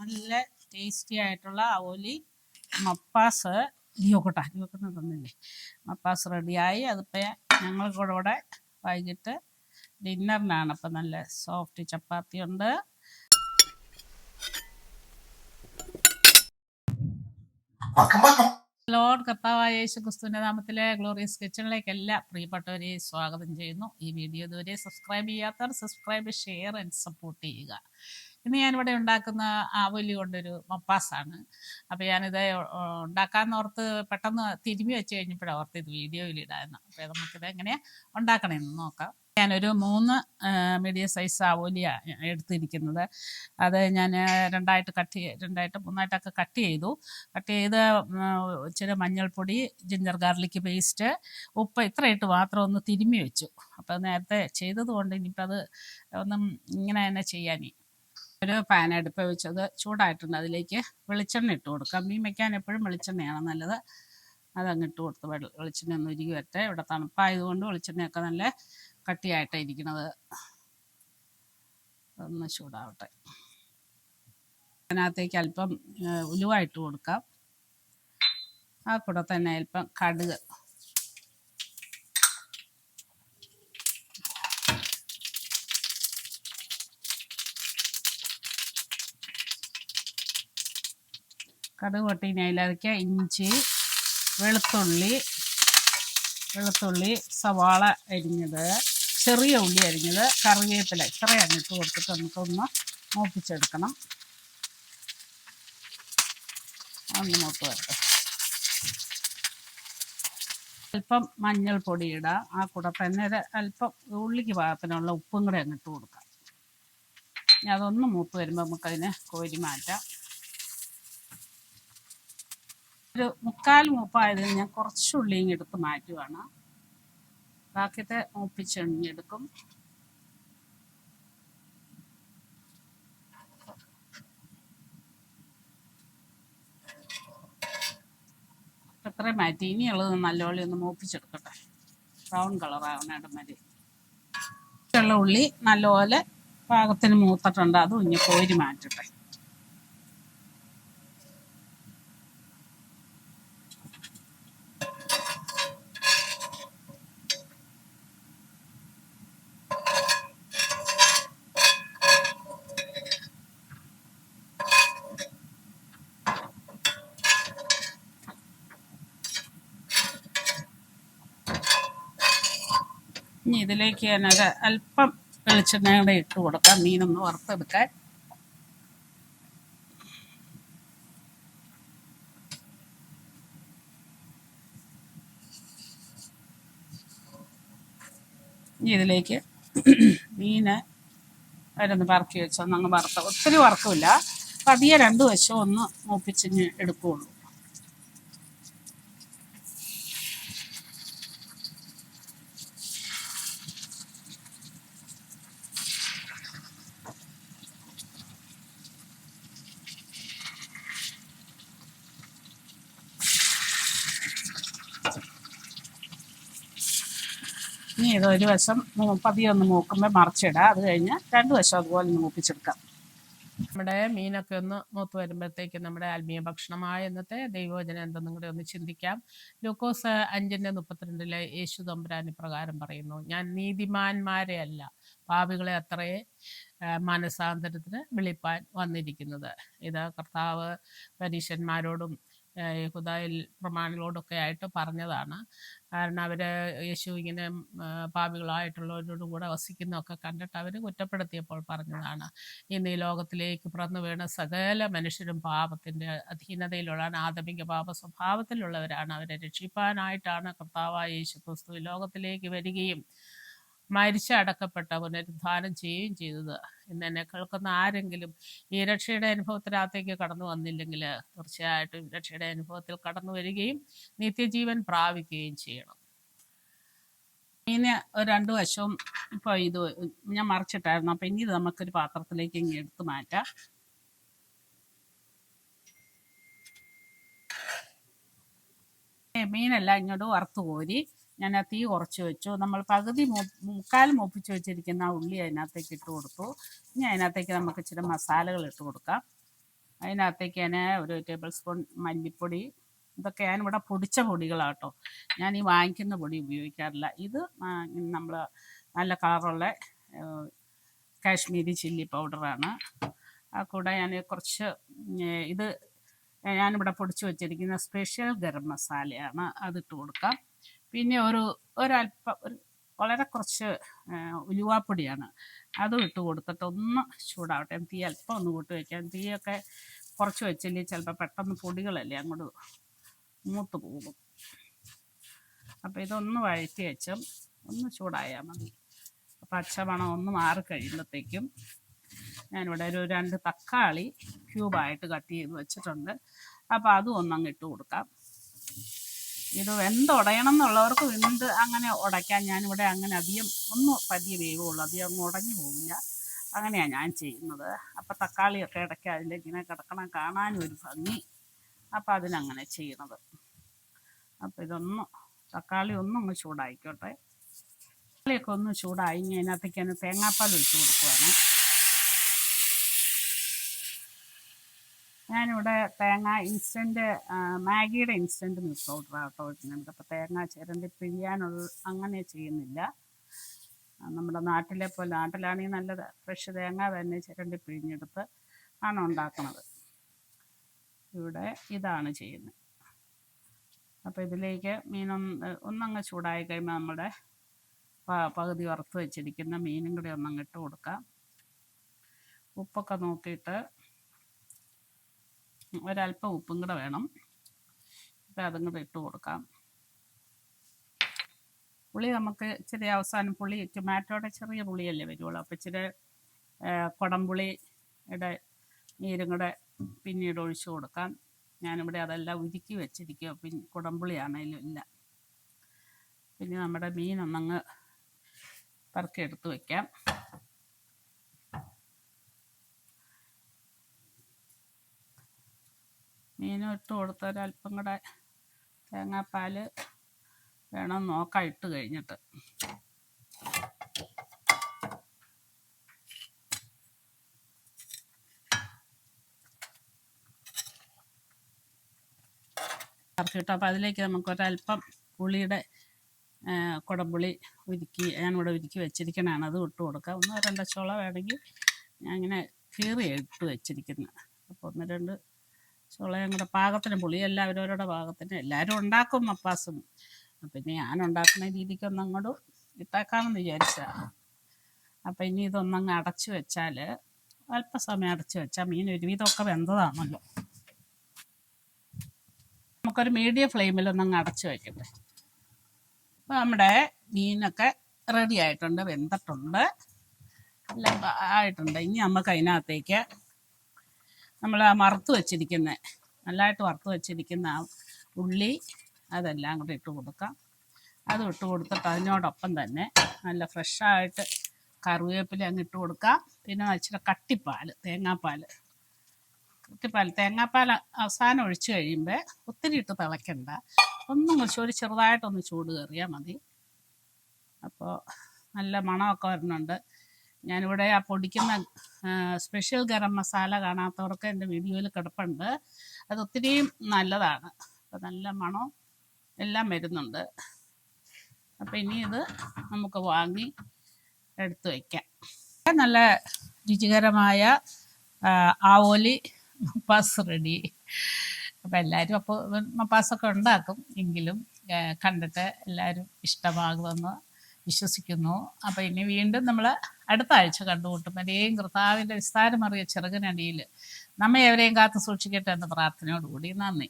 നല്ല ടേസ്റ്റി ആയിട്ടുള്ള അവോലി മപ്പാസ് ലിയോക്കൊന്ന് തന്നില്ലേ, മപ്പാസ് റെഡിയായി. അതിപ്പോൾ ഞങ്ങൾക്കൂടെ വൈകിട്ട് ഡിന്നറിനാണ്. അപ്പം നല്ല സോഫ്റ്റ് ചപ്പാത്തി ഉണ്ട്. ലോർഡ് കർത്താവായ യേശു ക്രിസ്തുവിൻ്റെ നാമത്തിലെ ഗ്ലോറിയസ് കിച്ചണിലേക്ക് എല്ലാ പ്രിയപ്പെട്ടവരെ സ്വാഗതം ചെയ്യുന്നു. ഈ വീഡിയോ ഇതുവരെ സബ്സ്ക്രൈബ് ചെയ്യാത്തവർ സബ്സ്ക്രൈബ്, ഷെയർ ആൻഡ് സപ്പോർട്ട് ചെയ്യുക. ഇന്ന് ഞാനിവിടെ ഉണ്ടാക്കുന്ന ആവോലി കൊണ്ടൊരു മപ്പാസാണ്. അപ്പോൾ ഞാനിത് ഉണ്ടാക്കാമെന്നോർത്ത് പെട്ടെന്ന് തിരുമ്മി വെച്ച് കഴിഞ്ഞപ്പോഴാണ് ഓർത്ത് ഇത് വീഡിയോയിൽ ഇടാമെന്ന്. അപ്പോൾ നമുക്കിത് എങ്ങനെയാണ് ഉണ്ടാക്കണമെന്ന് നോക്കാം. ഞാനൊരു 3 മീഡിയം സൈസ് ആവോലിയാണ് എടുത്തിരിക്കുന്നത്. അത് ഞാൻ രണ്ടായിട്ട് മൂന്നായിട്ടൊക്കെ കട്ട് ചെയ്തു. കട്ട് ചെയ്ത് ഇച്ചിരി മഞ്ഞൾപ്പൊടി, ജിഞ്ചർ ഗാർലിക് പേസ്റ്റ്, ഉപ്പ് ഇത്ര ഇട്ട് മാത്രം ഒന്ന് തിരുമ്മി വെച്ചു. അപ്പോൾ നേരത്തെ ചെയ്തത് കൊണ്ട് ഇനിയിപ്പോൾ അത് ഒന്നും ഇങ്ങനെ തന്നെ ചെയ്യാനേ. ഒരു പാൻ അടുപ്പ് വെച്ചത് ചൂടായിട്ടുണ്ട്. അതിലേക്ക് വെളിച്ചെണ്ണ ഇട്ട് കൊടുക്കാം. മീൻ വയ്ക്കാൻ എപ്പോഴും വെളിച്ചെണ്ണയാണ് നല്ലത്. അതങ്ങ് ഇട്ട് കൊടുത്ത് വെളിച്ചെണ്ണ ഒന്ന് ഉരുകി വരട്ടെ. ഇവിടെ തണുപ്പായതുകൊണ്ട് വെളിച്ചെണ്ണയൊക്കെ നല്ല കട്ടിയായിട്ടാണ് ഇരിക്കുന്നത്. ഒന്ന് ചൂടാവട്ടെ. അതിനകത്തേക്ക് അല്പം ഉലുവ ഇട്ട് കൊടുക്കാം. ആ കൂടെ തന്നെ അല്പം കടുക്, കടുക് പൊട്ടി അതിലേക്ക് ഇഞ്ചി, വെളുത്തുള്ളി, സവാള അരിഞ്ഞത്, ചെറിയ ഉള്ളി അരിഞ്ഞത്, കറിവേപ്പില ഇത്രയാണ് ഇട്ട് കൊടുത്തിട്ട് നമുക്കൊന്ന് മൂപ്പിച്ചെടുക്കണം. ഒന്ന് മൂത്ത് വരട്ടെ. അല്പം മഞ്ഞൾപ്പൊടി ഇടാം. ആ കൂടെ തന്നെ അല്പം ഉള്ളിക്ക് പാകത്തിനുള്ള ഉപ്പും കൂടെ അങ്ങ് ഇട്ട് കൊടുക്കാം. ഇനി അതൊന്ന് മൂത്ത് വരുമ്പോൾ നമുക്കതിനെ കോരി മാറ്റാം. ഒരു 3/4 മൂപ്പായതിൽ ഞാൻ കുറച്ച് ഉള്ളിയും എടുത്ത് മാറ്റുവാണ്. ബാക്കിയത്തെ മൂപ്പിച്ചെണ്ണിയെടുക്കും. അത്രയും മാറ്റി. ഇനിയുള്ളത് നല്ലപോലെ ഒന്ന് മൂപ്പിച്ചെടുക്കട്ടെ. ബ്രൗൺ കളറാവണേടം മതി. ഉള്ള ഉള്ളി നല്ലപോലെ പാകത്തിന് മൂത്തിട്ടുണ്ട്. അതും ഇനി കോരി മാറ്റട്ടെ. ഇനി ഇതിലേക്ക് ഞാനൊരു അല്പം വെളിച്ചെണ്ണയുടെ ഇട്ട് കൊടുക്കാം, മീനൊന്ന് വറുത്തെടുക്കാൻ. ഇനി ഇതിലേക്ക് മീന് അവരൊന്ന് വറക്കി വെച്ചൊന്നങ്ങ് ഒത്തിരി വറക്കില്ല, പതിയെ 2 വശവും ഒന്ന് മൂപ്പിച്ചിഞ്ഞ് എടുക്കുകയുള്ളൂ. ഇനി ഇതൊരു വശം പതിയെ ഒന്ന് മൂക്കുമ്പോൾ മറിച്ചിടാം. അത് കഴിഞ്ഞ് 2 വശം അതുപോലെ ഒന്ന് മൂപ്പിച്ചെടുക്കാം. നമ്മുടെ മീനൊക്കെ ഒന്ന് മൂത്ത് വരുമ്പോഴത്തേക്ക് നമ്മുടെ ആത്മീയ ഭക്ഷണമായ ഇന്നത്തെ ദൈവവചനം എന്തെന്നും കൂടെ ഒന്ന് ചിന്തിക്കാം. ലൂക്കോസ് 5:32 യേശു തമ്പുരാൻ ഇപ്രകാരം പറയുന്നു: ഞാൻ നീതിമാന്മാരെ അല്ല, പാപികളെ അത്രേ മാനസാന്തരത്തിന് വിളിപ്പാൻ വന്നിരിക്കുന്നത്. ഇത് കർത്താവ് പരീശന്മാരോടും യഹൂദയിൽ പ്രമാണികളോടൊക്കെ ആയിട്ട് പറഞ്ഞതാണ്. കാരണം അവർ യേശു ഇങ്ങനെ പാപികളായിട്ടുള്ളവരോടും കൂടെ വസിക്കുന്നതൊക്കെ കണ്ടിട്ട് അവർ കുറ്റപ്പെടുത്തിയപ്പോൾ പറഞ്ഞതാണ്: ഇന്ന് ഈ ലോകത്തിലേക്ക് പിറന്നു വീണ സകല മനുഷ്യരും പാപത്തിൻ്റെ അധീനതയിലുള്ളതാണ്, ആദമിക പാപ സ്വഭാവത്തിലുള്ളവരാണ്. അവരെ രക്ഷിപ്പാനായിട്ടാണ് കർത്താവായ യേശു ക്രിസ്തു ലോകത്തിലേക്ക് വരികയും മരിച്ചടക്കപ്പെട്ട പുനരുദ്ധാനം ചെയ്യുകയും ചെയ്തത്. ഇന്ന് എന്നെ കേൾക്കുന്ന ആരെങ്കിലും ഈ രക്ഷയുടെ അനുഭവത്തിനകത്തേക്ക് കടന്നു വന്നില്ലെങ്കിൽ തീർച്ചയായിട്ടും രക്ഷയുടെ അനുഭവത്തിൽ കടന്നു വരികയും നിത്യജീവൻ പ്രാപിക്കുകയും ചെയ്യണം. ഇനി 2 വശവും ഇപ്പോൾ ഇത് ഞാൻ മറിച്ചിട്ടായിരുന്നു. അപ്പം ഇനി ഇത് നമുക്കൊരു പാത്രത്തിലേക്ക് ഇങ്ങനെ എടുത്ത് മാറ്റാം. മീനെല്ലാം ഇങ്ങോട്ട് വറുത്ത് കോരി ഞാൻ ആ തീ കുറച്ച് വെച്ചു. നമ്മൾ പകുതി 3/4 മൂപ്പിച്ച് വെച്ചിരിക്കുന്ന ആ ഉള്ളി അതിനകത്തേക്ക് ഇട്ട് കൊടുത്തു. ഇനി അതിനകത്തേക്ക് നമുക്ക് ഇച്ചിരി മസാലകൾ ഇട്ട് കൊടുക്കാം. അതിനകത്തേക്ക് ഞാൻ ഒരു ടേബിൾ സ്പൂൺ മല്ലിപ്പൊടി, ഇതൊക്കെ ഞാനിവിടെ പൊടിച്ച പൊടികളാട്ടോ, ഞാൻ ഈ വാങ്ങിക്കുന്ന പൊടി ഉപയോഗിക്കാറില്ല. ഇത് നമ്മൾ നല്ല കളറുള്ള കാശ്മീരി ചില്ലി പൗഡറാണ്. ആ കൂടെ ഞാൻ കുറച്ച് ഇത് ഞാനിവിടെ പൊടിച്ച് വെച്ചിരിക്കുന്ന സ്പെഷ്യൽ ഗരം മസാലയാണ്, അതിട്ട് കൊടുക്കാം. പിന്നെ ഒരല്പം വളരെ കുറച്ച് ഉലുവാപ്പൊടിയാണ്, അതും ഇട്ട് കൊടുത്തിട്ട് ഒന്ന് ചൂടാവട്ടെ. തീ അല്പം ഒന്ന് കൂട്ടി വയ്ക്കാം. തീയൊക്കെ കുറച്ച് വെച്ചില്ലേ ചിലപ്പോൾ പെട്ടെന്ന് പൊടികളല്ലേ അങ്ങോട്ട് മൂത്ത് പോകും. അപ്പോൾ ഇതൊന്ന് വഴറ്റി വെച്ചും ഒന്ന് ചൂടായാൽ മതി. പച്ചമണം ഒന്ന് മാറി കഴിയുമ്പോഴത്തേക്കും ഞാനിവിടെ ഒരു 2 തക്കാളി ക്യൂബായിട്ട് കട്ട് ചെയ്ത് വെച്ചിട്ടുണ്ട്. അപ്പോൾ അതും ഒന്നങ്ങ് ഇട്ട് കൊടുക്കാം. ഇത് വെന്തുടയണം എന്നുള്ളവർക്ക് വെന്ത് അങ്ങനെ ഉടയ്ക്കാൻ, ഞാനിവിടെ അങ്ങനെ അധികം ഒന്ന് പതിയെ വേവുള്ളൂ, അധികം അങ്ങ് ഉടഞ്ഞു പോവില്ല. അങ്ങനെയാണ് ഞാൻ ചെയ്യുന്നത്. അപ്പോൾ തക്കാളിയൊക്കെ ഇടയ്ക്ക് അതിലിങ്ങനെ കിടക്കണം, കാണാനും ഒരു ഭംഗി. അപ്പോൾ അതിനങ്ങനെ ചെയ്യുന്നത്. അപ്പോൾ തക്കാളി ഒന്നങ്ങ് ചൂടായിക്കോട്ടെ. തക്കാളിയൊക്കെ ഒന്ന് ചൂടായി അതിനകത്തേക്ക് ഞാൻ തേങ്ങാപ്പാൽ ഒഴിച്ച് കൊടുക്കുവാണ്. ഞാനിവിടെ തേങ്ങ ഇൻസ്റ്റൻറ്റ് മാഗിയുടെ ഇൻസ്റ്റൻറ്റ് മിൽക്ക് പൗഡറാണ് കേട്ടോ ഇടുന്നത്. അപ്പോൾ തേങ്ങ ചിരണ്ടി പിഴിയാനുള്ള അങ്ങനെ ചെയ്യുന്നില്ല. നമ്മുടെ നാട്ടിലെ പോലെ, നാട്ടിലാണെങ്കിൽ നല്ല ഫ്രഷ് തേങ്ങ തന്നെ ചിരണ്ടി പിഴിഞ്ഞെടുത്ത് ആണ് ഉണ്ടാക്കുന്നത്. ഇവിടെ ഇതാണ് ചെയ്യുന്നത്. അപ്പോൾ ഇതിലേക്ക് ഒന്നങ്ങ് ചൂടായി കഴിയുമ്പോൾ നമ്മുടെ പകുതി വറുത്ത് വെച്ചിരിക്കുന്ന മീനും കൂടി ഒന്നങ്ങ് ഇട്ട് കൊടുക്കാം. ഉപ്പൊക്കെ നോക്കിയിട്ട്, ഒരല്പം ഉപ്പും കൂടെ വേണം. അപ്പോൾ അതും കൂടെ ഇട്ട് കൊടുക്കാം. പുളി നമുക്ക് ഇച്ചിരി അവസാനം ടൊമാറ്റോയുടെ ചെറിയ പുളിയല്ലേ വരുള്ളൂ. അപ്പോൾ ഇച്ചിരി കുടംപുളിയുടെ നീരും കൂടെ പിന്നീട് ഒഴിച്ചു കൊടുക്കാം. ഞാനിവിടെ അതെല്ലാം ഉരുക്കി വെച്ചിരിക്കുക, പിന്നെ കുടംപുളിയാണേലും ഇല്ല. പിന്നെ നമ്മുടെ മീനൊന്നങ്ങ് പറക്കിയെടുത്ത് വയ്ക്കാം. മീനും ഇട്ട് കൊടുത്ത ഒരല്പം കൂടെ തേങ്ങാപ്പാൽ വേണം നോക്കാം ഇട്ട് കഴിഞ്ഞിട്ട്. ഇറക്കിയിട്ട് അപ്പോൾ അതിലേക്ക് നമുക്കൊരല്പം പുളിയുടെ കുടംപുളി ഞാനിവിടെ ഉരുക്കി വെച്ചിരിക്കണതാണ്, അത് ഇട്ട് കൊടുക്കാം. 1-2 ചുള വേണമെങ്കിൽ ഞാൻ ഇങ്ങനെ കീറി ഇട്ട് വെച്ചിരിക്കുന്നത്. അപ്പോൾ 1-2 ചുളയും കൂടെ പാകത്തിന്, പുളി എല്ലാവരോരുടെ പാകത്തിന്. എല്ലാവരും ഉണ്ടാക്കും മപ്പാസും, പിന്നെ ഞാൻ ഉണ്ടാക്കുന്ന രീതിക്കൊന്നും അങ്ങോട്ട് ഇട്ടേക്കാമെന്ന് വിചാരിച്ചാണ്. അപ്പോൾ ഇനി ഇതൊന്നങ്ങ് അടച്ചു വെച്ചാൽ, അല്പസമയം അടച്ചു വെച്ചാൽ മീൻ ഒരുവിധമൊക്കെ വെന്തതാണല്ലോ. നമുക്കൊരു മീഡിയം ഫ്ലെയിമിലൊന്നങ്ങ് അടച്ചു വയ്ക്കട്ടെ. അപ്പോൾ നമ്മുടെ മീനൊക്കെ റെഡി ആയിട്ടുണ്ട്, വെന്തിട്ടുണ്ട്, എല്ലാം ആയിട്ടുണ്ട്. ഇനി നമുക്ക് അതിനകത്തേക്ക് നമ്മൾ നല്ലതായിട്ട് വറുത്ത് വെച്ചിരിക്കുന്ന ഉള്ളി അതെല്ലാം കൂടെ ഇട്ട് കൊടുക്കാം. അത് ഇട്ട് കൊടുത്തിട്ട് അതിനോടൊപ്പം തന്നെ നല്ല ഫ്രഷായിട്ട് കറിവേപ്പില അങ്ങ് ഇട്ട് കൊടുക്കാം. പിന്നെ ഇച്ചിരി കട്ടിപ്പാൽ, തേങ്ങാപ്പാൽ അവസാനം ഒഴിച്ച് കഴിയുമ്പോൾ ഒത്തിരി ഇട്ട് തിളയ്ക്കണ്ട, ചെറുതായിട്ടൊന്ന് ചൂട് കയറിയാൽ മതി. അപ്പോൾ നല്ല മണമൊക്കെ വരുന്നുണ്ട്. ഞാനിവിടെ ആ പൊടിക്കുന്ന സ്പെഷ്യൽ ഗരം മസാല കാണാത്തവർക്ക് എൻ്റെ വീഡിയോയിൽ കിടപ്പുണ്ട്, അത് ഒത്തിരിയും നല്ലതാണ്. അപ്പോൾ നല്ല മണം എല്ലാം വരുന്നുണ്ട്. അപ്പോൾ ഇനി ഇത് നമുക്ക് വാങ്ങി എടുത്ത് വയ്ക്കാം. നല്ല രുചികരമായ ആവോലി മപ്പാസ് റെഡി. അപ്പോൾ എല്ലാവരും അപ്പോൾ മപ്പാസൊക്കെ ഉണ്ടാക്കും, എങ്കിലും കണ്ടിട്ട് എല്ലാവരും ഇഷ്ടമാകുമെന്ന് വിശ്വസിക്കുന്നു. അപ്പോൾ ഇനി വീണ്ടും നമ്മൾ അടുത്ത ആഴ്ച കണ്ടുമുട്ടും. എൻ്റെയും കർത്താവിൻ്റെ വിസ്താരമറിയ ചെറുകനടിയിൽ നമ്മെ എവരെയും കാത്തു സൂക്ഷിക്കട്ടെ എന്ന പ്രാർത്ഥനയോടുകൂടി നന്ദി.